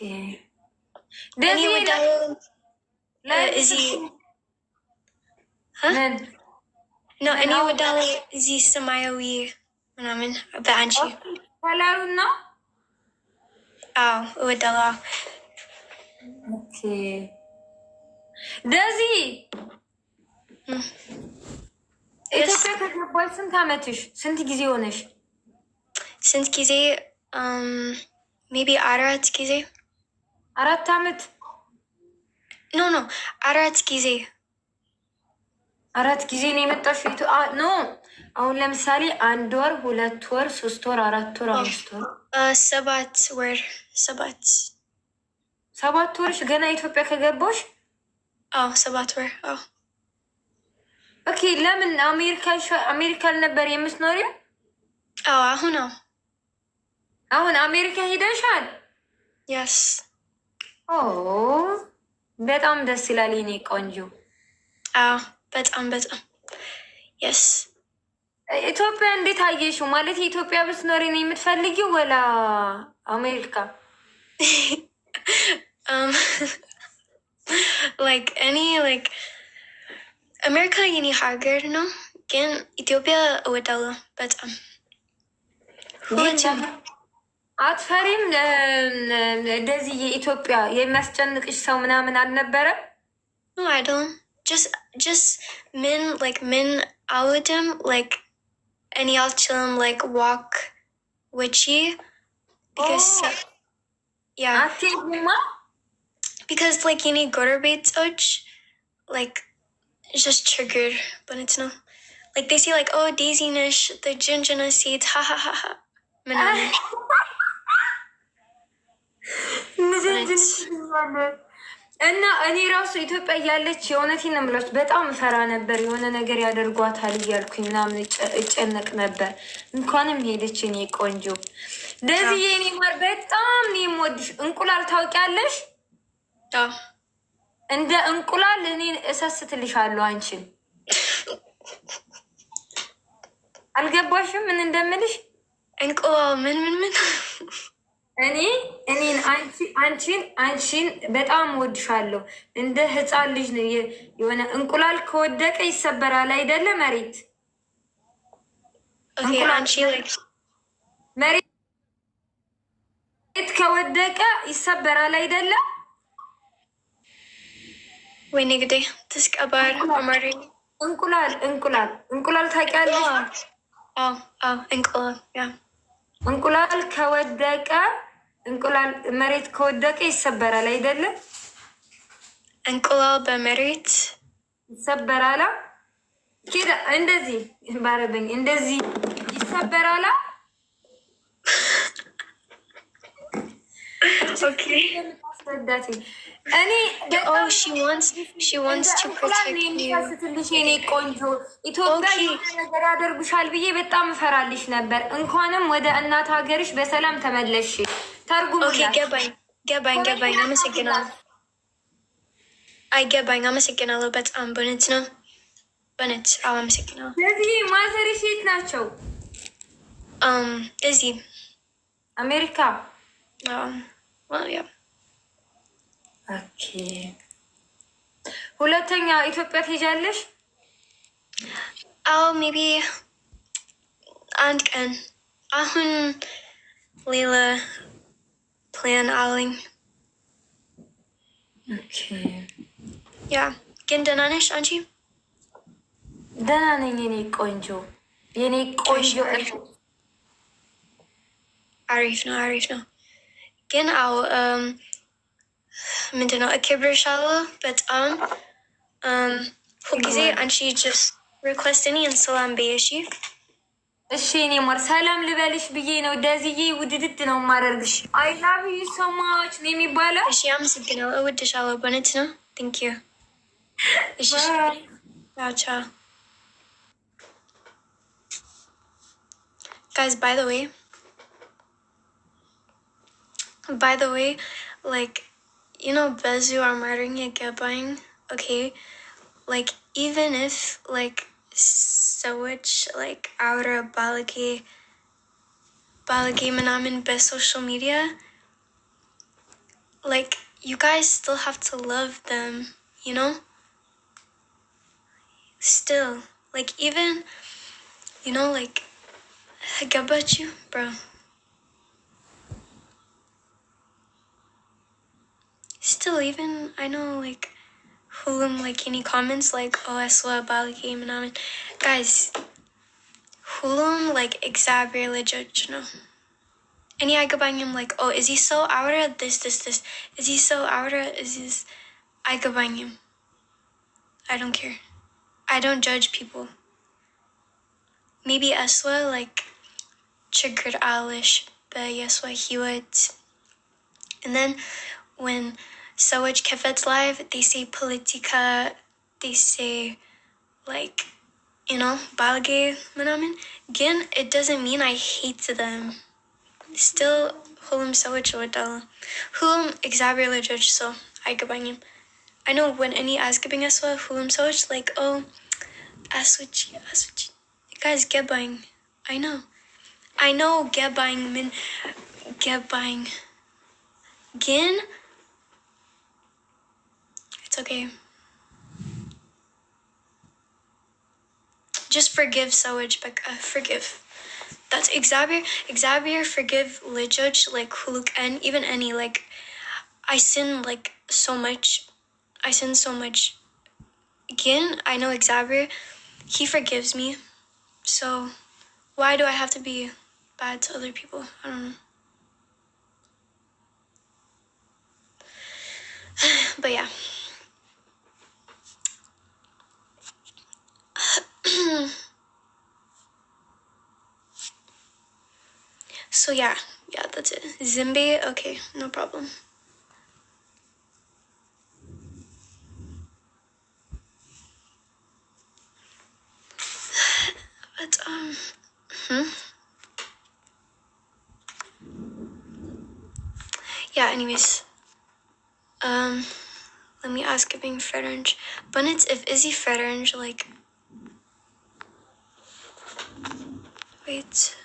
እኔ ወዳለው እዚህ ነው። እኔ ወዳለው እዚህ ሰማያዊ ምናምን በአንቺ ከለሩን ነው። አዎ እወዳለሁ። ደዚ ኢትዮጵያ ከገባሽ ስንት አመትሽ? ስንት ጊዜ ሆነሽ? ስንት ጊዜ? ሜቢ 4 ጊዜ። 4 አመት? ኖ 4 ጊዜ። 4 ጊዜ ነው የመጣሽ? ኖ አሁን ለምሳሌ 1 ወር፣ 2 ወር፣ 3 ወር፣ 4 ወር፣ 5 ወር፣ 7 ወር። 7 ወርሽ ገና ኢትዮጵያ ከገባሽ? አዎ 7 ወር። አዎ ኦኬ። ለምን አሜሪካ ነበር የምትኖሪው? አዎ አሁን አሜሪካ ሄደሻል? ያስ በጣም ደስ ይላል የኔ ቆንጆ። አዎ በጣም የስ። ኢትዮጵያ እንዴት አየሽው? ማለት የኢትዮጵያ ብትኖሪ ነው የምትፈልጊው ወላ አሜሪካ? እኔ አሜሪካ የኔ ሀገር ነው፣ ግን ኢትዮጵያ እወዳለሁ በጣም። አትፈሪም? እንደዚህ የኢትዮጵያ የሚያስጨንቅሽ ሰው ምናምን አልነበረም? አይደለም just ምን አልወድም እኔ አልችልም walk ውጪ because የኔ ጎረቤቶች just triggered በእውነት ነው they say oh Daisy ነሽ the ጅንጅና ሴት ሃሃሃ ምናምን እና እኔ ራሱ ኢትዮጵያ እያለች የእውነቴን ነው የምላችሁ በጣም እፈራ ነበር። የሆነ ነገር ያደርጓታል እያልኩኝ ምናምን እጨነቅ ነበር። እንኳንም ሄደች የኔ ቆንጆ። እንደዚህ የኔ ማር በጣም ነው የምወድሽ። እንቁላል ታውቂያለሽ? እንደ እንቁላል እኔ እሰስትልሻለሁ አንቺን። አልገባሽም ምን እንደምልሽ? እንቁላል ምን እኔን አንቺን በጣም ወድሻለሁ። እንደ ህፃን ልጅ ነው። የሆነ እንቁላል ከወደቀ ይሰበራል አይደለ? መሬት ከወደቀ ይሰበራል አይደለ? ወይኔ ግዴ ተስቀባር አማሪ እንቁላል ታውቂያለሽ? እንቁላል ከወደቀ መሬት ከወደቀ ይሰበራል አይደለም? እንቁላል በመሬት ይሰበራል። እንደዚህ ባረበኝ እንደዚህ ይሰበራል። ኦኬ እኔ she wants to protect you የኔ ቆንጆ። ኢትዮጵያ ነገር ያደርጉሻል ብዬ በጣም እፈራልሽ ነበር። እንኳንም ወደ እናት ሀገርሽ በሰላም ተመለሽ። ተርጉም ገባኝ። አመሰግናለሁ በጣም በእውነት ነው። አመሰግናለሁ። ስለዚህ ማዘርሽ የት ናቸው? እዚህ አሜሪካ። ኦኬ። ሁለተኛ ኢትዮጵያ ትሄጃለሽ? ሜቢ አንድ ቀን። አሁን ሌላ ፕላን አለኝ። ግን ደህና ነሽ አንቺ? ደህና ነኝ የኔ ቆንጆ። አሪፍ ነው። ግን ምንድነው እከብርሻለሁ በጣም ሁልጊዜ አንቺ ጀስት ሪኩዌስት እኔን ሰላም በይሽ። እሺ እኔ ማር ሰላም ልበልሽ ብዬ ነው። ደዝዬ ውድድድ ነው የማደርግሽ። አይ ላቭ ዩ ሶ ማች ነው የሚባለው። እሺ አመሰግናለሁ። እወድሻለሁ በእውነት ነው። ቴንክ ዩ። እሺ ቻው guys. By the way, በዙ አማርኛ ገባኝ። Okay, even if ሰዎች አውረ ባለጌ ምናምን በሶሻል ሚዲያ like, you guys still have to love them, you know? Still, like, even, you know, like, about you, bro. Still, even, I know, like, hulum, like, any comments, like, oh, eswa, balagi, manamin. Guys, hulum, like, exaggerate, legit, you know? Any agabanyam, like, oh, is he so aura? This. Is he so aura? Is this agabanyam? I don't care. I don't judge people. Maybe eswa, like, triggered alish, but yeswa he would. And then when Sawaj Kefet's live, they say politika, they say, like, you know, balage manamin. Again, it doesn't mean I hate them. Still, hulum Sawaj wadala. Hulum exaggerate judge, so I gabangim. I know when any asgabing aswa, hulum Sawaj, like, oh, aswachi. Guys, gebang. I know, gebang min, gebang. Gin, it's okay. Just forgive Sawaj, but forgive. That's Xavier, forgive Lijudge, like Huluk, and even any, like, I sin, like, so much. Again, I know Xavier, he forgives me. So, why do I have to be bad to other people? I don't know. But yeah. So yeah, that's it. Zimbe, okay, no problem. But yeah, anyways. Let me ask if being Fredrange. But it's if Izzy Fredrange, like, wait.